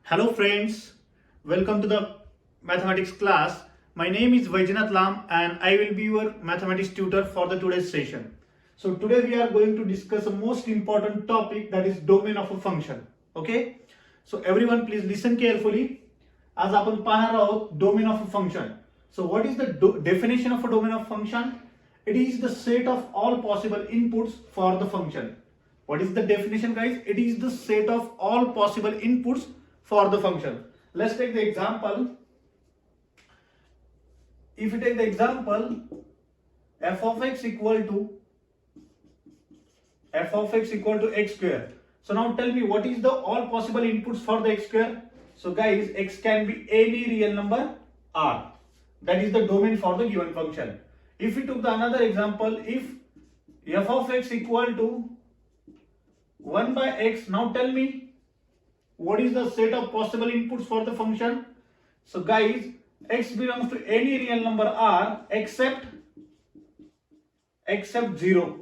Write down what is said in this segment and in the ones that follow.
Hello friends, welcome to the mathematics class. My name is Vaijnath Lam and I will be your mathematics tutor for the today's session. So today we are going to discuss a most important topic, that is domain of a function. Okay? So everyone please listen carefully. आज आपण पाहणार आहोत domain of a function. So what is the definition of a domain of function? It is the set of all possible inputs for the function. What is the definition, guys? It is the set of all possible inputs for the function. Let's take the example. If you take the example f of x equal to x square. So now tell me, what is the all possible inputs for the x square? So guys, x can be any real number r. That is the domain for the given function. If we took the another example, if f of x equal to 1 by x, now tell me, what is the set of possible inputs for the function? So guys, x belongs to any real number r except 0.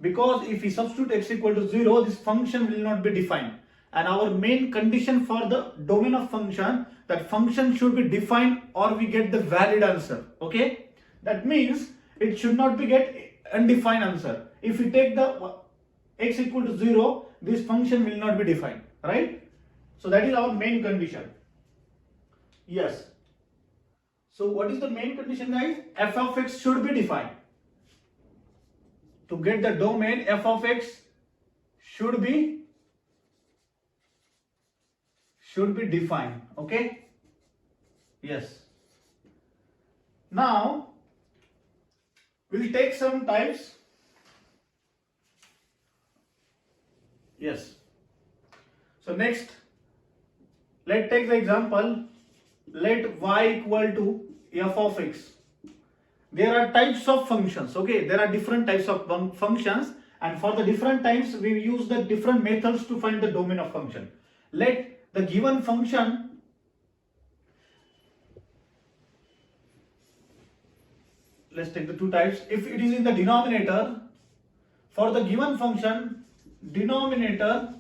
Because if we substitute x equal to 0, this function will not be defined. And our main condition for the domain of function, that function should be defined or we get the valid answer. Okay? That means it should not be get undefined answer. If we take the x equal to 0, this function will not be defined. Right? So that is our main condition. Yes. So what is the main condition, guys? F of x should be defined. To get the domain, f of x should be defined. Okay? Yes. Now we'll take some types. Yes. So next, let's take the example. Let y equal to f of x. There are types of functions. Okay, there are different types of functions, and for the different types we use the different methods to find the domain of function. Let the given function let's take the two types. If it is in the denominator, for the given function, denominator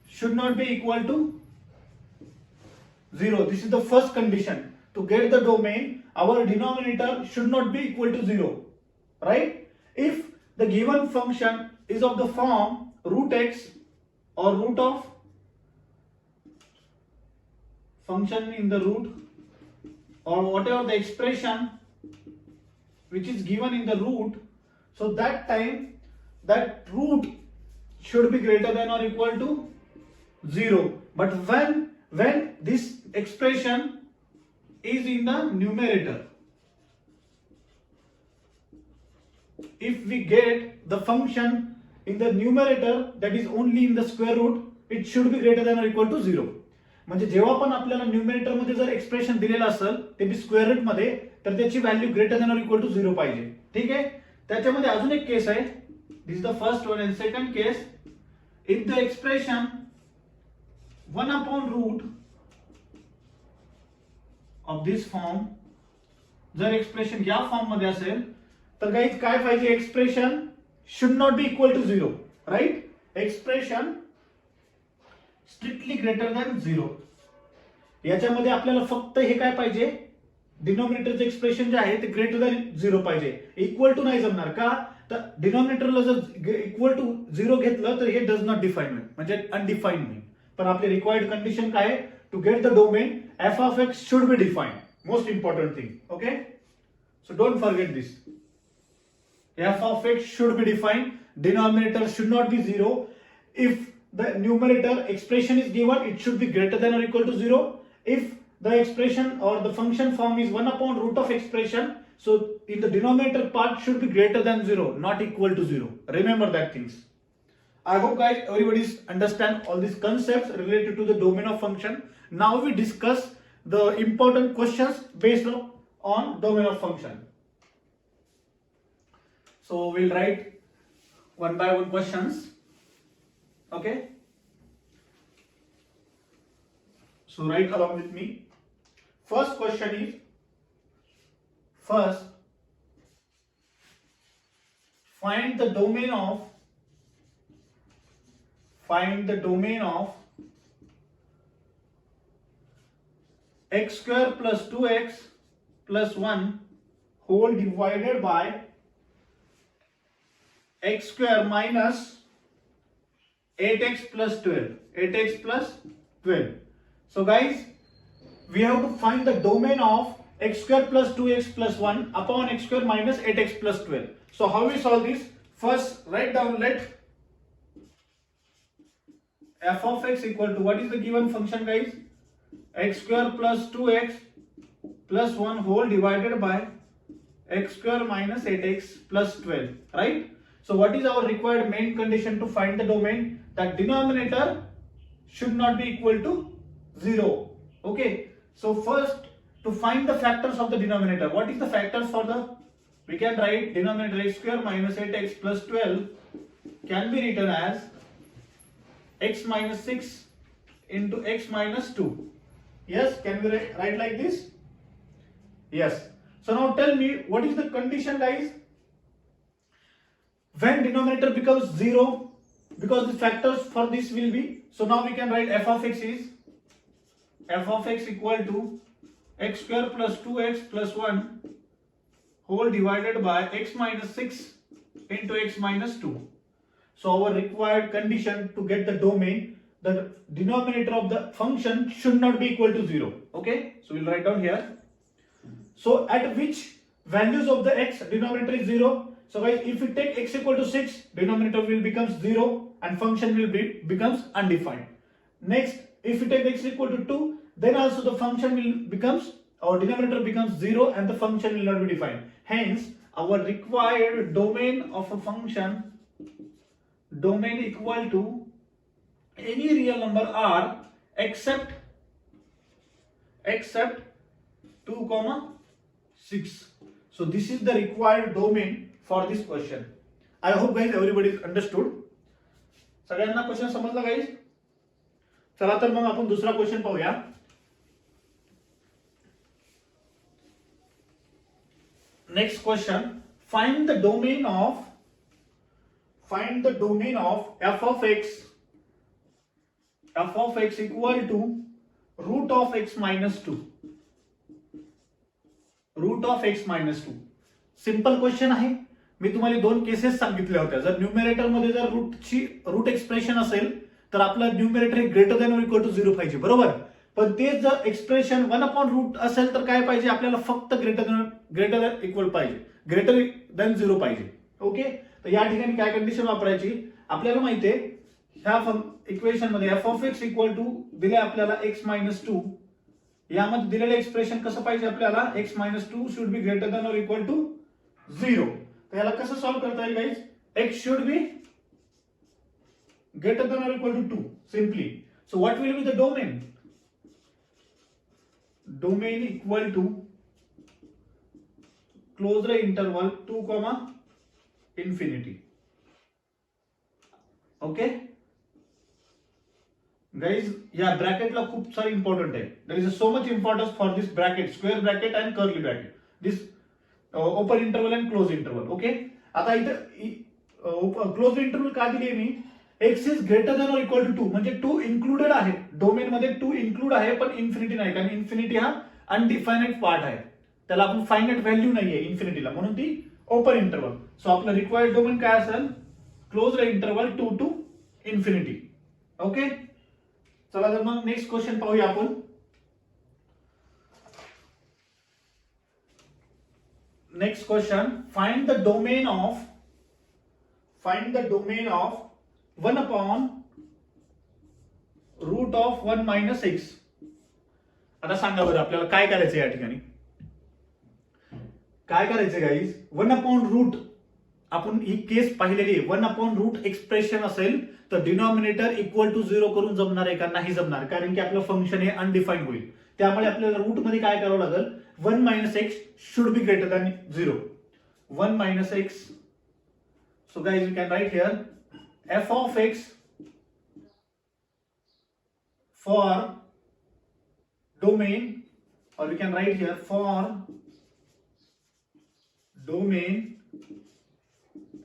should not be equal to 0. This is the first condition. To get the domain, our denominator should not be equal to 0. Right? If the given function is of the form root x or root of function in the root, or whatever the expression which is given in the root, so that time that root should be greater than or equal to 0. But when this expression is in the numerator, if we get the function in the numerator, that is only in the square root, it should be greater than or equal to 0. म्हणजे जेव्हा पण आपल्याला numerator मध्ये जर expression दिलेलं असेल ते B square root मध्ये, तर त्याची value greater than or equal to 0 पाहिजे. ठीक आहे? त्याच्यामध्ये अजून एक केस आहे. This is the first one. And second case, if the expression 1 upon root of this form, जर एक्सप्रेशन या फॉर्म मध्ये असेल तर गाइस काय पाहिजे? Expression should not be equal to 0. Right? Expression strictly greater than 0. याच्यामध्ये आपल्याला फक्त हे काय पाहिजे? डिनॉमिनेटरचं एक्सप्रेशन जे आहे ते ग्रेटर दॅन 0 पाहिजे. इक्वल टू नाही जमणार का? तर डिनॉमिनेटरला जर इक्वल टू 0 घेतलं तर हे डज नॉट डिफाइन होईल, म्हणजे अनडिफाइंड होईल. पण आपले रिक्वायर्ड कंडिशन काय आहे? To get the domain, f of x should be defined. Most important thing. Okay? So don't forget this. f of x should be defined. Denominator should not be 0. If the numerator expression is given, it should be greater than or equal to 0. If the expression or the function form is 1 upon root of expression, so in the denominator part should be greater than 0, not equal to 0. Remember that things. I hope guys everybody understand all these concepts related to the domain of function. Now we discuss the important questions based on domain of function. So we'll write one by one questions. Okay? So write along with me. First question is, first find the domain of x square plus 2x plus 1 whole divided by x square minus 8x plus 12. 8x plus 12. So guys, we have to find the domain of x square plus 2x plus 1 upon x square minus 8x plus 12. So how we solve this? First, write down let f of x equal to, what is the given function guys? X square plus 2x plus 1 whole divided by x square minus 8x plus 12, right? So what is our required main condition to find the domain? That denominator should not be equal to 0. Okay. So first, to find the factors of the denominator, what is the factors for the, we can write denominator x square minus 8x plus 12 can be written as x minus 6 into x minus 2. Yes, can we write like this? Yes. So now tell me, what is the condition guys? When denominator becomes 0, because the factors for this will be, so now we can write f of x is f of x equal to x square plus 2x plus 1 whole divided by x minus 6 into x minus 2. So our required condition to get the domain, the denominator of the function should not be equal to 0. Okay, so we'll write down here. So at which values of the x denominator is 0? So guys, if we take x equal to 6, denominator will become 0 and function will becomes undefined. Next, if we take x equal to 2, then also the function will becomes, our denominator becomes 0 and the function will not be defined. Hence, our required domain of a function, domain equal to any real number r except 2, 6. So this is the required domain for this question. I hope guys everybody is understood. सगळ्यांना question समजला guys? चला तर मग आपण दुसरा question पाहूया. Next question, find the domain of f of x equal to root of x minus 2. Root of x minus 2. Simple question आहे. मी तुम्हाला दोन केसेस सांगितल्या होत्या. जर न्यूमरेटर मध्ये जर रूट एक्सप्रेशन असेल तर आपला numerator greater than or equal to 0 पाहिजे, बरोबर. पण तेच जर एक्सप्रेशन 1 अपॉन रूट असेल तर काय पाहिजे आपल्याला? फक्त ग्रेटर दॅन इक्वल पाहिजे, ग्रेटर दॅन 0 पाहिजे. ओके, तर या ठिकाणी काय कंडिशन वापरायची? आपल्याला माहिती आहे ह्या इक्वेशन मध्ये f of x equal to दिले आपल्याला x मायनस 2. यामध्ये दिलेलं एक्सप्रेशन कसं पाहिजे आपल्याला? x minus 2 should be greater than or equal to 0. तर याला कसं सॉल्व्ह करता येईल guys? x should be greater than or equal to 2 simply. So what will be the domain? Domain equal to closed interval 2, infinity. Okay guys, या ब्रॅकेटला खूप सारी important आहे. There is so much importance for this bracket, square bracket and curly bracket, this open interval and close interval. Okay, आता इथं close interval का दिली मी? x is greater than or equal to 2 म्हणजे 2 इन्क्लुडेड आहे domain मध्ये, 2 include आहे पण इन्फिनिटी नाही, कारण इन्फिनिटी हा अनडिफाइनाइट पार्ट आहे, त्याला आपण फायनाइट व्हॅल्यू नाहीये इन्फिनिटीला, म्हणून ती ओपन इंटरवल. सो आपलं रिक्वायर्ड डोमेन काय असेल? Closed interval 2 to infinity. Okay, चला तर मग नेक्स्ट क्वेश्चन पाहूया आपण. Next question, find the domain of 1 upon root of 1 minus x. आता सांगा बरं आपल्याला काय करायचं या ठिकाणी? काय करायचं गाईज? 1 अपॉन रूट, आपण ही केस पाहिलेली आहे. 1 अपॉन रूट एक्सप्रेशन असेल तर डिनॉमिनेटर इक्वल टू 0 करून जमणार आहे का? नाही जमणार, कारण की आपलं फंक्शन हे अनडिफाईन्ड होईल. त्यामुळे आपल्याला रूट मध्ये काय करावं लागेल? 1 minus x should be greater than 0. 1 minus x. So guys we can write here f of x for domain, or we can write here for domain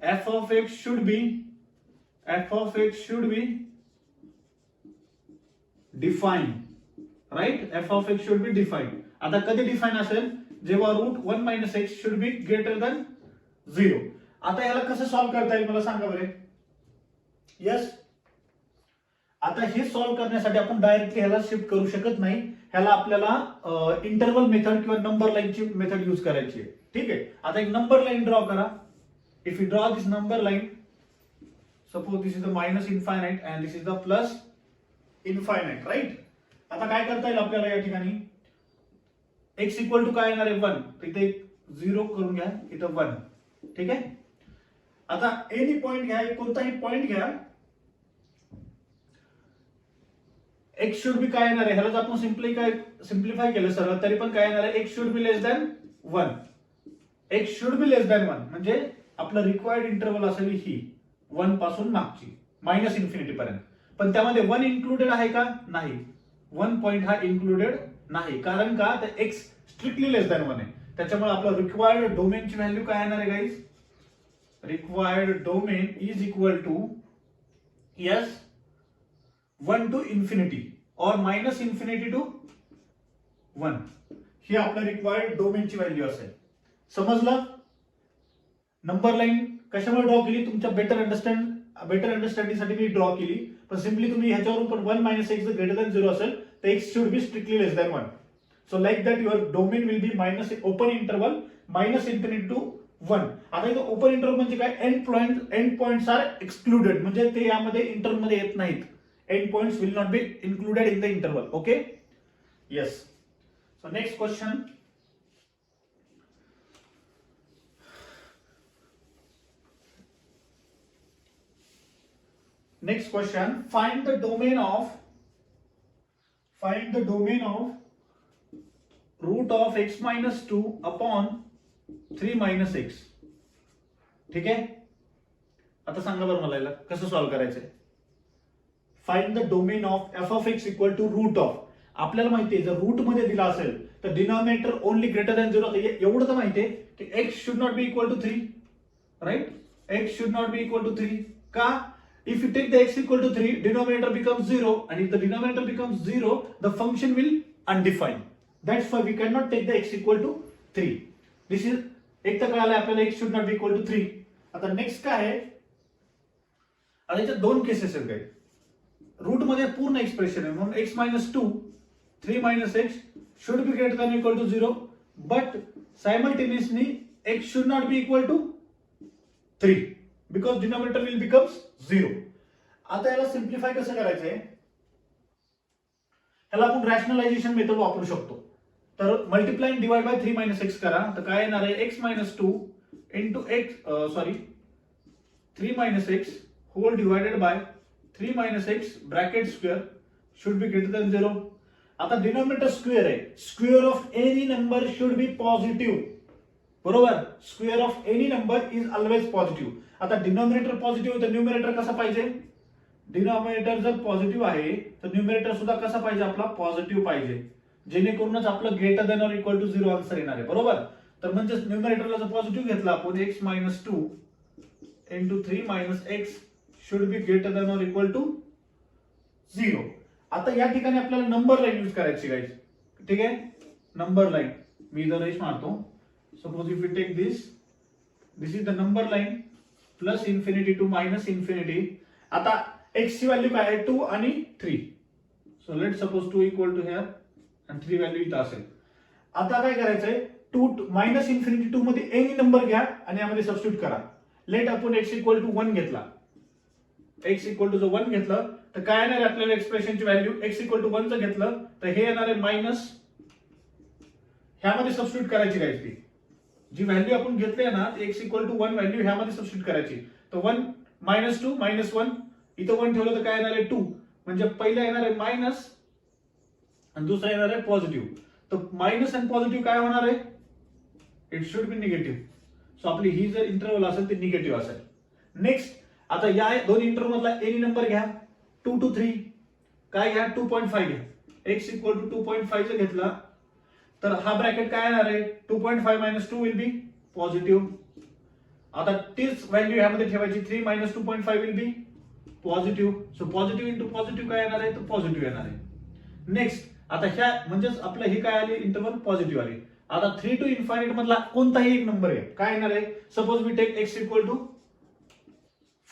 f of x should be defined, right. F of x should be define. आता कधी define असेल, जेव्हा root 1 minus x should be greater than 0. आता याला कसं solve करता येईल मला सांगा बरे. यस, आता हे सॉल्व्ह करण्यासाठी आपण डायरेक्टली ह्याला शिफ्ट करू शकत नाही. ह्याला आपल्याला इंटरवल मेथड किंवा नंबर लाईनची मेथड यूज करायची आहे. ठीक आहे. आता एक नंबर लाईन ड्रॉ करा. If you draw this number line, suppose this is the minus infinite and this is the plus infinite, right. आता काय करता येईल आपल्याला या ठिकाणी, एक्स इक्वल टू काय येणार आहे 1, इथे 0 करून घ्या, इथं 1. ठीक आहे. आता एनी पॉइंट घ्या, कोणताही पॉइंट घ्या, एक्स शुड बी काय येणार आहे, ह्यालाच आपण सिम्प्लिफाय केलं सरळ, तरी पण काय येणार आहे, x should be less than 1. X should be less than 1 म्हणजे आपलं रिक्वायर्ड इंटरवल असेल ही 1 पासून मागची मायनस इन्फिनिटी पर्यंत. पण त्यामध्ये 1 इन्क्लुडेड आहे का, नाही. 1 पॉइंट हा इन्क्लुडेड नाही. कारण का, तर एक्स स्ट्रिक्टली लेस दॅन 1 आहे. त्याच्यामुळे आपलं रिक्वायर्ड डोमेनची व्हॅल्यू काय येणार आहे guys, required domain is equal to yes 1 to infinity और मायनस इन्फिनिटी टू 1. ही आपलं रिक्वायर्ड डोमेनची व्हॅल्यू असेल. समजलं. नंबर लाईन कशामुळे ड्रॉ केली, तुमच्या बेटर अंडरस्टँडिंगसाठी मी ड्रॉ केली. पण सिम्पली तुम्ही ह्याच्यावरून पण 1 मायनस एक्स ग्रेटर दॅन 0 असेल तर x should be strictly less than 1. So like that your domain will be minus open interval minus infinity to 1. आता इथं ओपन इंटरवल म्हणजे काय, एंड पॉइंट्स आर एक्सक्लुडेड, म्हणजे ते यामध्ये इंटरवल मध्ये येत नाहीत. And points will not be included in the interval. Okay. Yes. So next question. Next question, find the domain of root of x minus 2 upon 3 minus x. ठीक आहे. आता सांगा बरं मला याला कसं सॉल्व्ह करायचंय. Find the domain of F of x equal to root of. आपल्याला माहिती आहे जर रूट मध्ये दिला असेल तर डिनॉमिनेटर ओनली ग्रेटर दॅन 0. एवढं तर माहिती आहे की x should not be equal to 3, राईट. x should not be equal to 3 का, if you take the x equal to 3, denominator becomes 0, and if the denominator becomes 0, the function will undefined. That's why we cannot take the x equal to 3. This is एक तर कळालं आपल्याला x should not be equal to 3. आता next काय आहे, आता याच्यात दोन केसेस आहेत काही. रूट मध्ये पूर्ण एक्सप्रेशन आहे म्हणून x minus 2, 3 minus x should be greater than or equal to 0, but simultaneously x should not be equal to 3. Because denominator will becomes 0. आता याला सिम्प्लिफाय कसं करायचंय, ह्याला आपण रॅशनलायझेशन मेथड वापरू शकतो. तर multiply and divide by 3 minus x करा. तर काय येणार आहे, x minus 2 into x 3 minus x whole divided by 3 minus x bracket square should be greater than 0. आता डिनॉमिनेटर स्क्वेअर आहे, square of any number should be positive. बरोबर. Square of any number is always positive. आता denominator positive तर numerator कसा पाहिजे, denominator जर positive आहे तर न्यूमरेटर सुद्धा कसा पाहिजे, आपला पॉझिटिव्ह पाहिजे, जेणेकरूनच आपलं greater than or equal to 0 answer येणार आहे. बरोबर. तर म्हणजे न्यूमरेटरला जर पॉझिटिव्ह घेतला आपण x minus 2 into 3 minus x should be greater than or equal to 0. आता या ठिकाणी आपल्याला नंबर लाईन यूज करायची गाईज. ठीक आहे. नंबर लाईन मी जर रेश मारतो, suppose if you take this is the number line plus infinity to minus infinity. आता x ची व्हॅल्यू काय आहे, 2 आणि 3. So let suppose 2 equal to here आणि 3 व्हॅल्यू इथं असेल. आता काय करायचंय, 2 मायनस इन्फिनिटी 2 मध्ये एनी नंबर घ्या आणि यामध्ये सबस्टिट्यूट करा. लेट आपण x इक्वल टू 1 घेतला, x इक्वल टू 1 घेतलं तर काय येणार आहे आपल्याला एक्सप्रेशनची व्हॅल्यू, x इक्वल टू 1 जर घेतलं तर हे येणार आहे मायनस, ह्यामध्ये सबस्टिट्यूट करायची काय ती जी व्हॅल्यू आपण घेतली ना, x इक्वल टू 1 व्हॅल्यू ह्यामध्ये सबस्टिट्यूट करायची. तर 1 मायनस 2 मायनस 1, इथं 1 ठेवलं तर काय येणार आहे 2, म्हणजे पहिला येणार आहे मायनस आणि दुसरा येणार आहे पॉझिटिव्ह. तर मायनस आणि पॉझिटिव्ह काय होणार आहे, इट शुड बी निगेटिव्ह. सो आपली ही जर इंटरवल असेल ते निगेटिव्ह असेल. नेक्स्ट, आता या दोन इंटरवल मधला एनी नंबर घ्या, 2 to 3 काय घ्या, 2.5 घ्या. x इक्वल टू 2.5 जर घेतला तर हा ब्रॅकेट काय येणार आहे, 2.5 मायनस 2 विल बी पॉझिटिव्ह. आता तीच व्हॅल्यू ह्यामध्ये ठेवायची, 3 minus 2.5 will be positive. So positive into positive काय येणार आहे, तर पॉझिटिव्ह येणार आहे. नेक्स्ट, आता ह्या म्हणजेच आपलं हे काय आले इंटरवल पॉझिटिव्ह आले. आता 3 to इन्फायनाइट मधला कोणताही एक नंबर आहे काय येणार आहे. सपोज मी टेक x इक्वल टू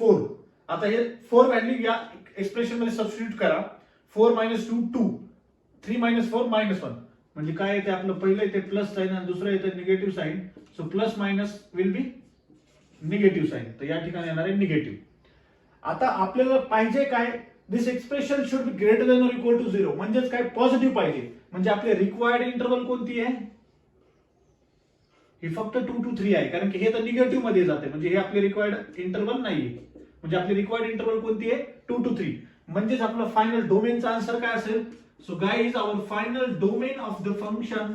4. आता हे 4 व्हॅल्यू या एक्सप्रेशन मध्ये सबस्टिट्यूट करा. 4 - 2 2, 3 - 4 -1 म्हणजे काय येते आपलं पहिलं येते प्लस साइन आणि दुसरं येते negative sign. So plus minus will be negative sign. तर या ठिकाणी येणार आहे निगेटिव्ह. आता आपल्याला पाहिजे काय this expression should be greater than or equal to 0 म्हणजेच काय पॉझिटिव्ह पाहिजे. म्हणजे आपले रिक्वायर्ड इंटरवल कोणती आहे ही फक्त 2 to 3 आहे कारण की हे तर निगेटिव्ह मध्ये जाते म्हणजे हे आपले रिक्वायर्ड इंटरवल नाहीये. म्हणजे आपली रिक्वायर्ड इंटरवल कोणती आहे 2 to 3 म्हणजेच आपला फायनल डोमेनचा आन्सर काय असेल. So guys our final domain of the function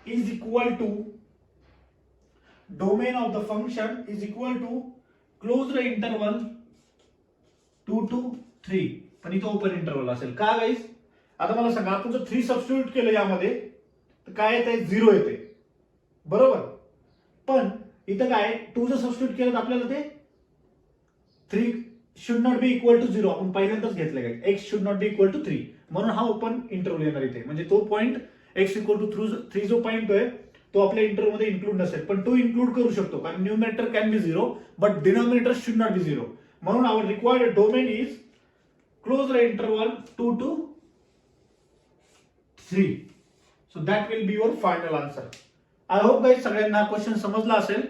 is equal to closed interval 2 to 3 पण इथं ओपन इंटरवल असेल का गाइज. आता मला सांगा आपण जर 3 सबस्टिट्यूट केलं यामध्ये तर काय येते 0 येते बरोबर. पण इथं काय 2 जर सबस्टिट्यूट केलं तर आपल्याला ते 3 should not be equal to 0 आपण पहिल्यांदाच घेतलं काय x should not be equal to 3 म्हणून हा ओपन इंटरवल येणार इथे. म्हणजे तो पॉइंट x इक्वल टू 3 जो पॉइंट आहे तो आपल्या इंटरवल मध्ये इन्क्लूड नसेल पण तो इन्क्लूड करू शकतो कारण numerator can be 0 but denominator should not be 0. म्हणून our required domain is closed interval 2 to 3. So that will be your final answer. I hope guys सगळ्यांना क्वेश्चन समजला असेल.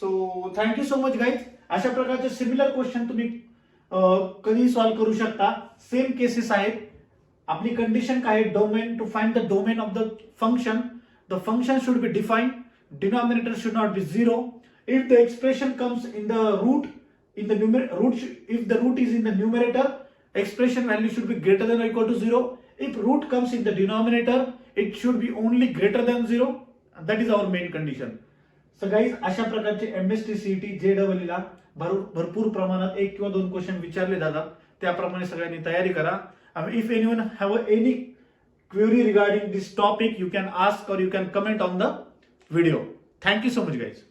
So thank you so much guys. अशा प्रकारचे similar question तुम्ही कधी solve करू शकता. सेम केसेस आहेत. आपली कंडिशन काय आहे domain to find the domain of the function. The function should be defined. Denominator should not be 0. If the expression comes in the root if the root is in the numerator, expression value should be greater than or equal to 0. If root comes in the denominator, it should be only greater than 0. That is our main condition. So guys, अशा प्रकारचे MST CET JEE ला भरपूर प्रमाणात 1 किंवा 2 question विचारले जातात. त्याप्रमाणे सगळ्यांनी तयारी करा. If anyone have any query regarding this topic, you can ask or you can comment on the video. Thank you so much guys.